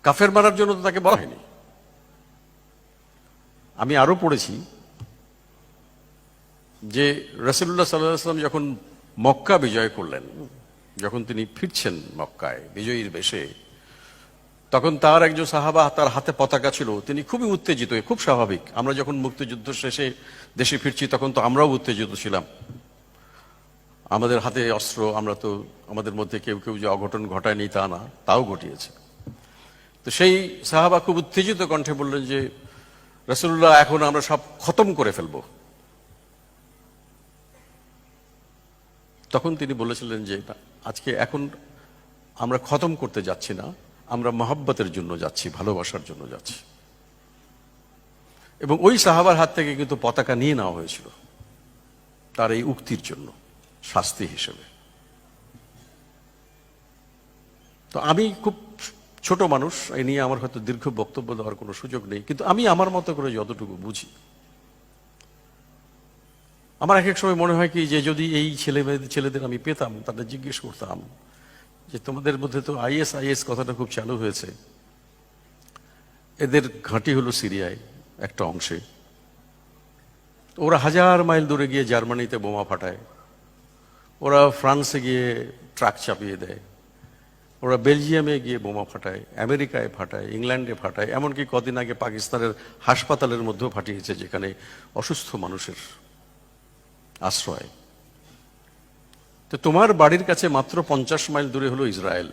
কাফের মারার জন্য তো তাকে বলা হয়নি। আমি আরো পড়েছি যে রাসূলুল্লাহ সাল্লাল্লাহু আলাইহি ওয়াসাল্লাম যখন মক্কা বিজয় করলেন, যখন তিনি ফিরছেন মক্কায় বিজয়ীর বেশে, তখন তার একজন সাহাবা, তার হাতে পতাকা ছিল, তিনি খুবই উত্তেজিত, খুব স্বাভাবিক। আমরা যখন মুক্তিযুদ্ধ শেষে দেশে ফিরছি তখন তো আমরাও উত্তেজিত ছিলাম, আমাদের হাতে অস্ত্র, আমরা তো আমাদের মধ্যে কেউ কেউ যে অঘটন ঘটায়নি তা না, তাও ঘটিয়েছে। তো সেই সাহাবা খুব উত্তেজিত কণ্ঠে বললেন যে রাসূলুল্লাহ, এখন আমরা সব খতম করে ফেলবো। তখন তিনি বলেছিলেন যে আজকে এখন আমরা খতম করতে যাচ্ছি না, আমরা মহব্বতের জন্য যাচ্ছি, ভালোবাসার জন্য যাচ্ছি। এবং ওই সাহাবার হাত থেকে কিন্তু পতাকা নিয়ে নেওয়া হয়েছিল তার এই উক্তির জন্য, শাস্তি হিসেবে। তো আমি খুব ছোট মানুষ, এই নিয়ে আমার হয়তো দীর্ঘ বক্তব্য দেওয়ার কোনো সুযোগ নেই, কিন্তু আমি আমার মতো করে যতটুকু বুঝি, আমার এক এক সময় মনে হয় কি যে যদি এই ছেলেদের আমি পেতাম, তাদের জিজ্ঞেস করতাম যে তোমাদের মধ্যে তো আইএস কথাটা খুব চালু হয়েছে, এদের ঘাঁটি হলো সিরিয়ায় একটা অংশে, ওরা 1000 মাইল দূরে গিয়ে জার্মানিতে বোমা ফাটায়, ওরা ফ্রান্সে গিয়ে ট্রাক চাপিয়ে দেয়, ওরা বেলজিয়ামে গিয়ে বোমা ফাটায়, আমেরিকায় ফাটায়, ইংল্যান্ডে ফাটায়, এমনকি কদিন আগে পাকিস্তানের হাসপাতালের মধ্যেও ফাটিয়েছে, যেখানে অসুস্থ মানুষের আশ্রয়। তো তোমার বাড়ির কাছে মাত্র 50 মাইল দূরে হলো ইসরায়েল।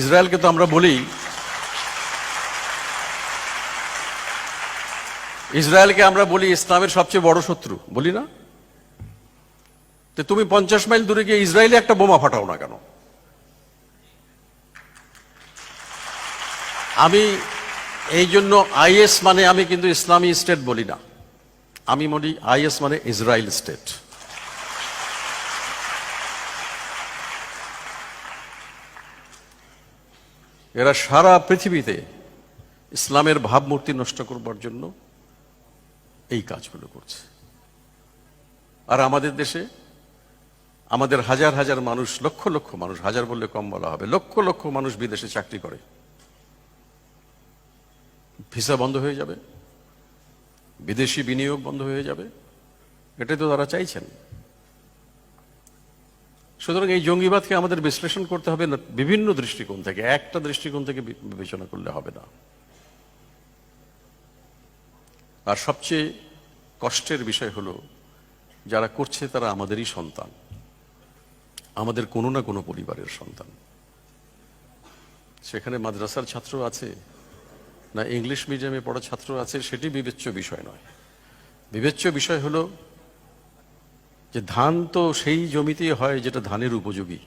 ইসরায়েলকে তো আমরা বলি, ইসরায়েলকে আমরা বলি ইসলামের সবচেয়ে বড় শত্রু, বলি না? তো তুমি 50 মাইল দূরে গিয়ে ইসরায়েলে একটা বোমা ফাটাও না কেন? আমি এই জন্য আইএস মানে আমি কিন্তু ইসলামী স্টেট বলি না, আমি বলি আইএস মানে ইসরায়েল স্টেট। এরা সারা পৃথিবীতে ইসলামের ভাবমূর্তি নষ্ট করবার জন্য এই কাজগুলো করছে। আর আমাদের দেশে আমাদের হাজার হাজার মানুষ, লক্ষ লক্ষ মানুষ, হাজার বললে কম বলা হবে, লক্ষ লক্ষ মানুষ বিদেশে চাকরি করে, ভিসা বন্ধ হয়ে যাবে, বিদেশি বিনিয়োগ বন্ধ হয়ে যাবে, এটাই তো তারা চাইছেন। সুতরাং এই জঙ্গিবাদকে আমাদের বিশ্লেষণ করতে হবে না বিভিন্ন দৃষ্টিকোণ থেকে, একটা দৃষ্টিকোণ থেকে বিবেচনা করলে হবে না। আর সবচেয়ে কষ্টের বিষয় হলো যারা করছে তারা আমাদেরই সন্তান, আমাদের কোনো না কোনো পরিবারের সন্তান। সেখানে মাদ্রাসার ছাত্র আছে না ইংলিশ মিডিয়ামে পড়া ছাত্র আছে, সেটি বিবেচ্য বিষয় নয়। বিবেচ্য বিষয় হলো যে ধান তো সেই জমিতেই হয় যেটা ধানের উপযোগী,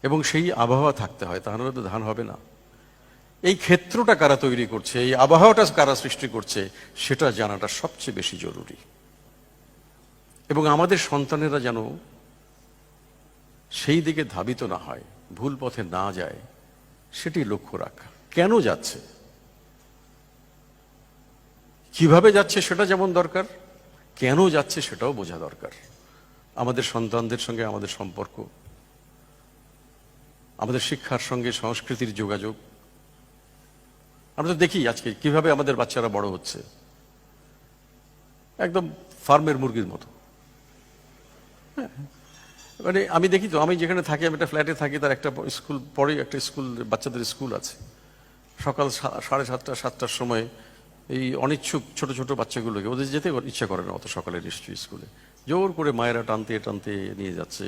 এবং সেই আবহাওয়া থাকতে হয়, তাহলে তো ধান হবে না। এই ক্ষেত্রটা কারা তৈরি করছে, এই আবহাওয়াটা কারা সৃষ্টি করছে, সেটা জানাটা সবচেয়ে বেশি জরুরি। এবং আমাদের সন্তানেরা যেন সেই দিকে ধাবিত না হয়, ভুল পথে না যায়, সেটি লক্ষ্য রাখা। কেন যাচ্ছে, কিভাবে যাচ্ছে সেটা যেমন দরকার, কেন যাচ্ছে সেটাও বোঝা দরকার। আমাদের সন্তানদের সঙ্গে আমাদের সম্পর্ক, আমাদের শিক্ষার সঙ্গে সংস্কৃতির যোগাযোগ, আমরা তো দেখি আজকে কিভাবে আমাদের বাচ্চারা বড় হচ্ছে, একদম ফার্মের মুরগির মতো। মানে আমি দেখি তো, আমি যেখানে থাকি, আমি একটা ফ্ল্যাটে থাকি, তার একটা স্কুল পরে, একটা স্কুল, বাচ্চাদের স্কুল আছে। সকাল 7:30 7টার সময় এই অনিচ্ছুক ছোট ছোট বাচ্চাগুলোকে, ওদের যেতে ইচ্ছা করে না অত সকালে নিশ্চয়ই স্কুলে, জোর করে মায়েরা টানতে টানতে নিয়ে যাচ্ছে,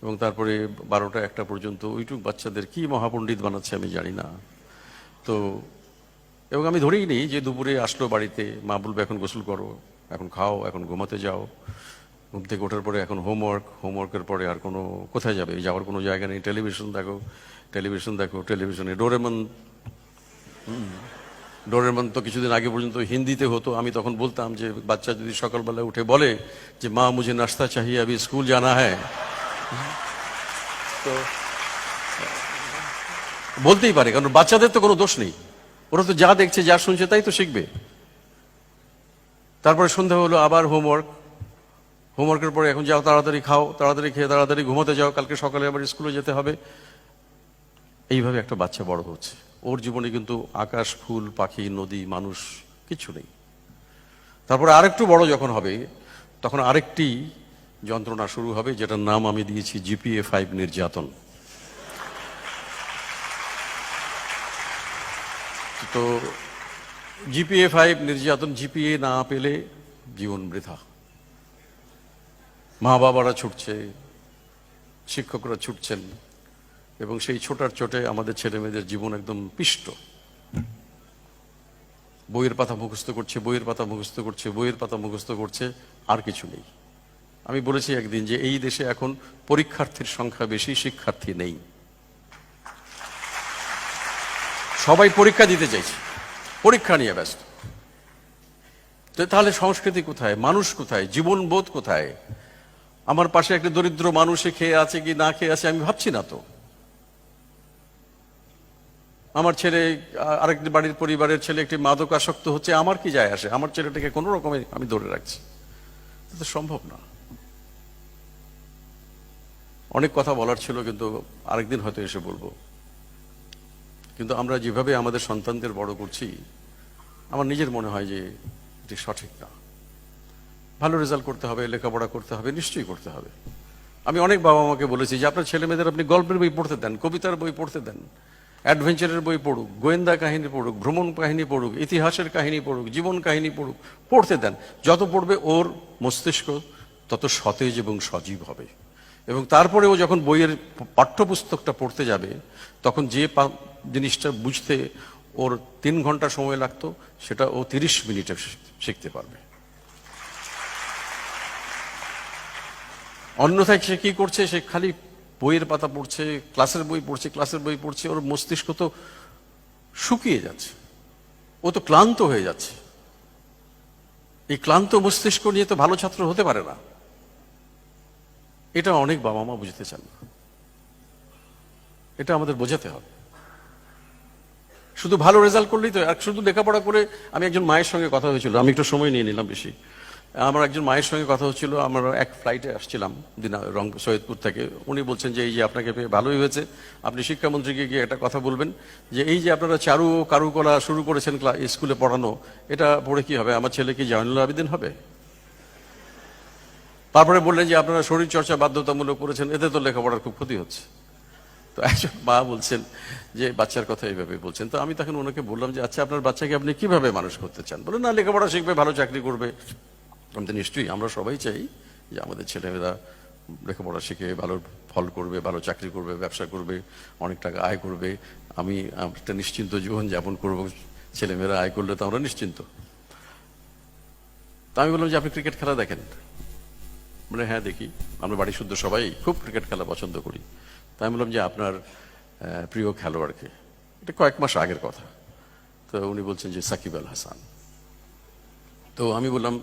এবং তারপরে 12টা 1টা পর্যন্ত ওইটুক বাচ্চাদের কি মহাপণ্ডিত বানাচ্ছে আমি জানি না। তো এবং আমি ধরেই নিই যে দুপুরে আসলো বাড়িতে, মা বলবে এখন গোসল করো, এখন খাও, এখন ঘুমাতে যাও, ঘুম থেকে ওঠার পরে এখন হোমওয়ার্কের পরে আর কোনো কোথায় যাবে, যাওয়ার কোনো জায়গা নেই, টেলিভিশন দেখো, টেলিভিশনে ডোরেমন তো কিছুদিন আগে পর্যন্ত হিন্দিতে হতো। আমি তখন বলতাম যে বাচ্চা যদি সকালবেলা উঠে বলে যে মা মুঝে নাস্তা চাহিয়ে আবি স্কুল জানা হ্যায়, তো বলতেই পারে, কারণ বাচ্চাদের তো কোনো দোষ নেই, ওরা তো যা দেখছে যা শুনছে তাই তো শিখবে। তারপরে সন্ধ্যা হলো আবার হোমওয়ার্কের পরে এখন যাও, তাড়াতাড়ি খাও, তাড়াতাড়ি খেয়ে তাড়াতাড়ি ঘুমাতে যাও, কালকে সকালে আবার স্কুলে যেতে হবে। এইভাবে একটা বাচ্চা বড় হচ্ছে, ওর জীবনে কিন্তু আকাশ, ফুল, পাখি, নদী, মানুষ কিছু নেই। তারপরে আরেকটু বড় যখন হবে তখন আরেকটি যন্ত্রণা শুরু হবে, যেটার নাম আমি দিয়েছি GPA-5 নির্যাতন। তো GPA-5 নির্যাতন, জিপিএ না পেলে জীবন বৃথা। মা বাবারা ছুটছে, শিক্ষকরা ছুটছেন, এবং সেই ছোটার চোটে আমাদের ছেলে মেয়েদের জীবন একদম পিষ্ট। বইয়ের পাতা মুখস্থ করছে, বইয়ের পাতা মুখস্থ করছে, বইয়ের পাতা মুখস্থ করছে, আর কিছু নেই। আমি বলেছি একদিন যে এই দেশে এখন পরীক্ষার্থীর সংখ্যা বেশি, শিক্ষার্থী নেই। সবাই পরীক্ষা দিতে চাইছে, পরীক্ষা নিয়ে ব্যস্ত। তাহলে সংস্কৃতি কোথায়, মানুষ কোথায়, জীবনবোধ কোথায়? আমার পাশে একটা দরিদ্র মানুষে খেয়ে আছে কি না খেয়ে আছে আমি ভাবছি না তো। আমার ছেলে, আরেকটি বাড়ির পরিবারের ছেলে একটি মাদকাসক্ত হচ্ছে, আমার কি যায় আসে? আমার ছেলেটাকে কোনো রকমে আমি ধরে রাখছি, এটা সম্ভব না। অনেক কথা বলার ছিল, কিন্তু আরেকদিন হয়তো এসে বলবো। কিন্তু আমরা যেভাবে আমাদের সন্তানদের বড় করছি, আমার নিজের মনে হয় যে এটি সঠিক না। ভালো রেজাল্ট করতে হবে, লেখাপড়া করতে হবে, নিশ্চয়ই করতে হবে। আমি অনেক বাবা মাকে বলেছি যে আপনার ছেলে মেয়েদের আপনি গল্পের বই পড়তে দেন, কবিতার বই পড়তে দেন, অ্যাডভেঞ্চারের বই পড়ুক, গোয়েন্দা কাহিনী পড়ুক, ভ্রমণ কাহিনী পড়ুক, ইতিহাসের কাহিনী পড়ুক, জীবন কাহিনী পড়ুক, পড়তে দেন। যত পড়বে ওর মস্তিষ্ক তত সতেজ এবং সজীব হবে। এবং তারপরে ও যখন বইয়ের পাঠ্যপুস্তকটা পড়তে যাবে, তখন যে জিনিসটা বুঝতে ওর 3 ঘন্টা সময় লাগতো, সেটা ও 30 মিনিটে শিখতে পারবে। অন্যথায় সে কি করছে? সে খালি বইয়ের পাতা পড়ছে, ক্লাসের বই পড়ছে, ক্লাসের বই পড়ছে, ওর মস্তিষ্ক তো শুকিয়ে যাচ্ছে, ও তো ক্লান্ত হয়ে যাচ্ছে। এই ক্লান্ত মস্তিষ্ক নিয়ে তো ভালো ছাত্র হতে পারে না। এটা অনেক বাবা মা বুঝতে চান না, এটা আমাদের বোঝাতে হবে। শুধু ভালো রেজাল্ট করলেই তো, আর শুধু লেখাপড়া করে। আমি একজন মায়ের সঙ্গে কথা হয়েছিল, আমি একটু সময় নিয়ে নিলাম বেশি। আমার একজন মায়ের সঙ্গে কথা হচ্ছিল, আমরা এক ফ্লাইটে আসছিলাম সৈয়দপুর থেকে। উনি বলছেন যে এই যে আপনাকে পেয়ে ভালোই হয়েছে, আপনি শিক্ষামন্ত্রীকে গিয়ে একটা কথা বলবেন যে এই যে আপনারা চারু ও কারুকলা শুরু করেছেন স্কুলে পড়ানো, এটা পড়ে কি হবে? আমার ছেলে কি জয়নুল আবেদিন হবে? তারপরে বললেন যে আপনারা শরীর চর্চা বাধ্যতামূলক করেছেন, এতে তো লেখাপড়ার খুব ক্ষতি হচ্ছে। তো একজন মা বলছেন যে বাচ্চার কথা এইভাবে বলছেন। তো আমি তখন ওনাকে বললাম যে আচ্ছা, আপনার বাচ্চাকে আপনি কিভাবে মানুষ করতে চান? বলে না, লেখাপড়া শিখবে, ভালো চাকরি করবে। আমি তো নিশ্চয়ই, আমরা সবাই চাই যে আমাদের ছেলেমেয়েরা লেখাপড়া শিখে ভালো ফল করবে, ভালো চাকরি করবে, ব্যবসা করবে, অনেক টাকা আয় করবে। আমি একটা নিশ্চিন্ত জীবন যাপন করবো, ছেলেমেয়েরা আয় করলে তো আমরা নিশ্চিন্ত। তা আমি বললাম যে আপনি ক্রিকেট খেলা দেখেন? মানে হ্যাঁ দেখি, আমরা বাড়ি শুদ্ধ সবাই খুব ক্রিকেট খেলা পছন্দ করি। তাই আমি বললাম যে আপনার প্রিয় খেলোয়াড়কে? এটা কয়েক মাস আগের কথা। তো উনি বলছেন যে সাকিব আল হাসান। তো আমি বললাম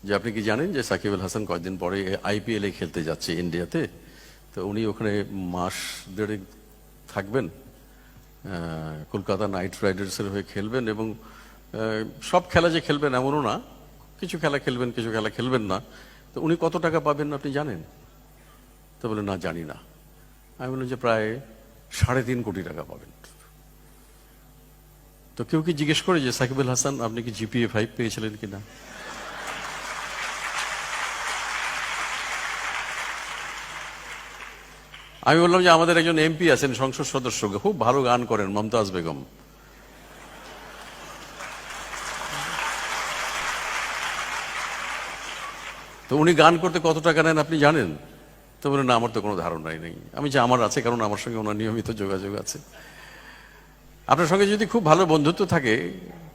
যে আপনি কি জানেন যে সাকিব আল হাসান কয়েকদিন পরে IPL এ খেলতে যাচ্ছে ইন্ডিয়াতে? তো উনি ওখানে মাস 1.5 থাকবেন, কলকাতা নাইট রাইডার্সের হয়ে খেলবেন, এবং সব খেলা যে খেলবেন এমনও না, কিছু খেলা খেলবেন, কিছু খেলা খেলবেন না। তো উনি কত টাকা পাবেন আপনি জানেন? তো বলে না, জানি না। আমি বললাম যে প্রায় 3.5 কোটি টাকা পাবেন। তো কেউ কি জিজ্ঞেস করে যে সাকিব আল হাসান আপনি কি GPA-5 পেয়েছিলেন কিনা? আমি বললাম যে আমাদের একজন MP আছেন, সংসদ সদস্য, খুব ভালো গান করেন, মমতাজ বেগম। তো উনি গান করতে কত টাকা নেন আপনি জানেন? তো বলে না, আমার তো কোনো ধারণাই নেই। আমি যে আমার আছে, কারণ আমার সঙ্গে ওনার নিয়মিত যোগাযোগ আছে। আপনার সঙ্গে যদি খুব ভালো বন্ধুত্ব থাকে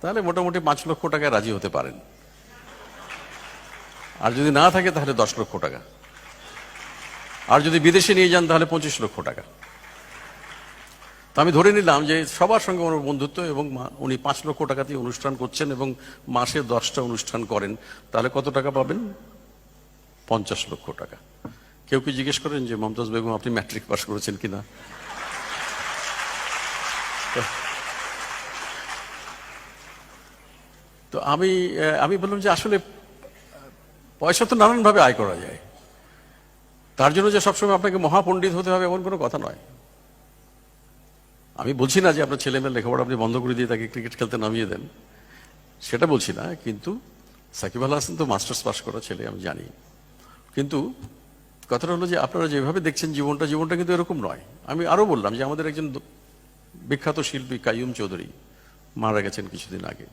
তাহলে মোটামুটি 5 লক্ষ টাকায় রাজি হতে পারেন, আর যদি না থাকে তাহলে 10 লক্ষ টাকা, আর যদি বিদেশে নিয়ে যান তাহলে 25 লক্ষ টাকা। তো আমি ধরে নিলাম যে সবার সঙ্গে ওনার বন্ধুত্ব, এবং উনি 5 লক্ষ টাকাতেই অনুষ্ঠান করছেন এবং মাসে 10টা অনুষ্ঠান করেন। তাহলে কত টাকা পাবেন? 50 লক্ষ টাকা। কেউ কি জিজ্ঞেস করেন যে মমতাজ বেগম আপনি ম্যাট্রিক পাস করেছেন কিনা? তো আমি বললাম যে আসলে পয়সা তো নানানভাবে আয় করা যায়, তার জন্য যে সবসময় আপনাকে মহাপণ্ডিত হতে হবে এমন কোনো কথা নয়। আমি বলছি না যে আপনার ছেলেমেয়ের লেখাপড়া আপনি বন্ধ করে দিয়ে তাকে ক্রিকেট খেলতে নামিয়ে দেন, সেটা বলছি না, কিন্তু সাকিব আল হাসান তো মাস্টার্স পাস করা ছেলে, আমি জানি। কিন্তু কথাটা হলো যে আপনারা যেভাবে দেখছেন জীবনটা কিন্তু এরকম নয়। আমি আরো বললাম যে আমাদের একজন বিখ্যাত শিল্পী কাইয়ুম চৌধুরী মারা গেছেন কিছুদিন আগে।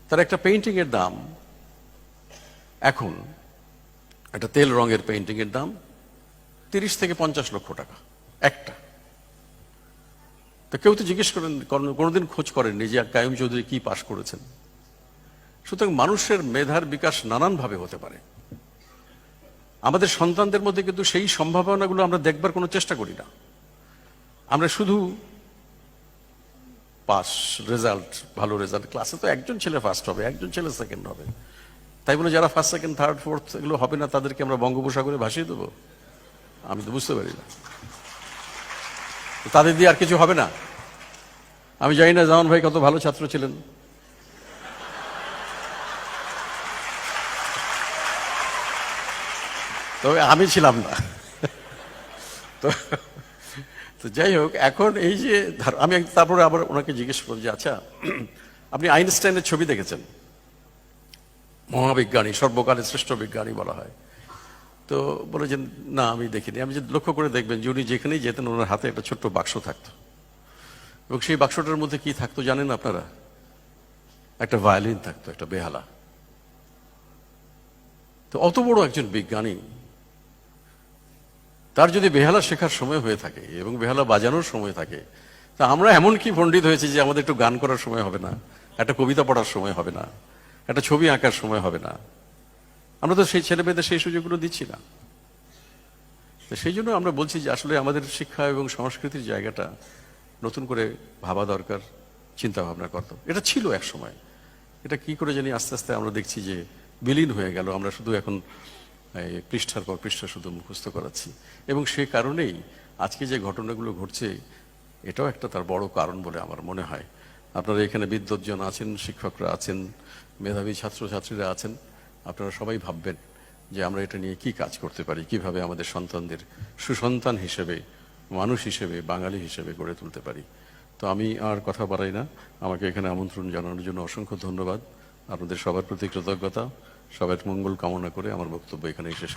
তার একটা পেইন্টিং এর দাম এখন, একটা তেল রঙের পেইন্টিং এর দাম 30 থেকে 50 লক্ষ টাকা একটা। তো কেউ তো জিজ্ঞেস করেন, কোনোদিন খোঁজ করেননি যে কাইয়ুম চৌধুরী কি পাশ করেছেন। সুতরাং মানুষের মেধার বিকাশ নানানভাবে হতে পারে। আমাদের সন্তানদের মধ্যে কিন্তু সেই সম্ভাবনাগুলো আমরা দেখবার কোনো চেষ্টা করি না। আমরা শুধু পাস, রেজাল্ট, ভালো রেজাল্ট, ক্লাসে তো একজন ছেলে ফার্স্ট হবে, একজন ছেলে সেকেন্ড হবে, তাই বলে যারা ফার্স্ট সেকেন্ড থার্ড ফোর্থ এগুলো হবে না তাদেরকে আমরা বঙ্গোপসাগরে ভাসিয়ে দেবো? আমি তো বুঝতে পারি না। তাদের দিয়ে আর কিছু হবে না। আমি জানি না জামান ভাই কত ভালো ছাত্র ছিলেন, তবে আমি ছিলাম না। তো তো যাই হোক, এখন এই যে আমি তারপরে আবার ওনাকে জিজ্ঞেস করলাম যে আচ্ছা, আপনি আইনস্টাইনের ছবি দেখেছেন? মহাবিজ্ঞানী, সর্বকালের শ্রেষ্ঠ বিজ্ঞানী বলা হয়। তো বলে যে না আমি দেখিনি। আমি যে লক্ষ্য করে দেখবেন যে উনি যেখানেই যেতেন ওনার হাতে একটা ছোট্ট বাক্স থাকতো, এবং সেই বাক্সটার মধ্যে কি থাকতো জানেন আপনারা? একটা ভায়োলিন থাকতো, একটা বেহালা। তো অত বড় একজন বিজ্ঞানী, তার যদি বেহালা শেখার সময় হয়ে থাকে এবং বেহালা বাজানোর সময় থাকে, তা আমরা এমন কি পণ্ডিত হয়েছি যে আমাদের একটু গান করার সময় হবে না, একটা কবিতা পড়ার সময় হবে না, একটা ছবি আঁকার সময় হবে না? আমরা তো সেই ছেলে মেয়েদের সেই সুযোগগুলো দিচ্ছি না। তো সেই জন্য আমরা বলছি যে আসলে আমাদের শিক্ষা এবং সংস্কৃতির জায়গাটা নতুন করে ভাবা দরকার, চিন্তা ভাবনা করতে। এটা ছিল এক সময়, এটা কি করে জানি আস্তে আস্তে আমরা দেখছি যে বিলীন হয়ে গেল। আমরা শুধু এখন পৃষ্ঠার পর পৃষ্ঠা শুধু মুখস্থ করাচ্ছি, এবং সে কারণেই আজকে যে ঘটনাগুলো ঘটছে এটাও একটা তার বড় কারণ বলে আমার মনে হয়। আপনারা এখানে বিদ্বজ্জন আছেন, শিক্ষকরা আছেন, মেধাবী ছাত্রছাত্রীরা আছেন, আপনারা সবাই ভাববেন যে আমরা এটা নিয়ে কি কাজ করতে পারি, কিভাবে আমাদের সন্তানদের সুসন্তান হিসেবে, মানুষ হিসেবে, বাঙালি হিসেবে গড়ে তুলতে পারি। তো আমি আর কথা বাড়াই না, আমাকে এখানে আমন্ত্রণ জানানোর জন্য অসংখ্য ধন্যবাদ। আপনাদের সবার প্রতি কৃতজ্ঞতা, সবার মঙ্গল কামনা করে আমার বক্তব্য এখানেই শেষ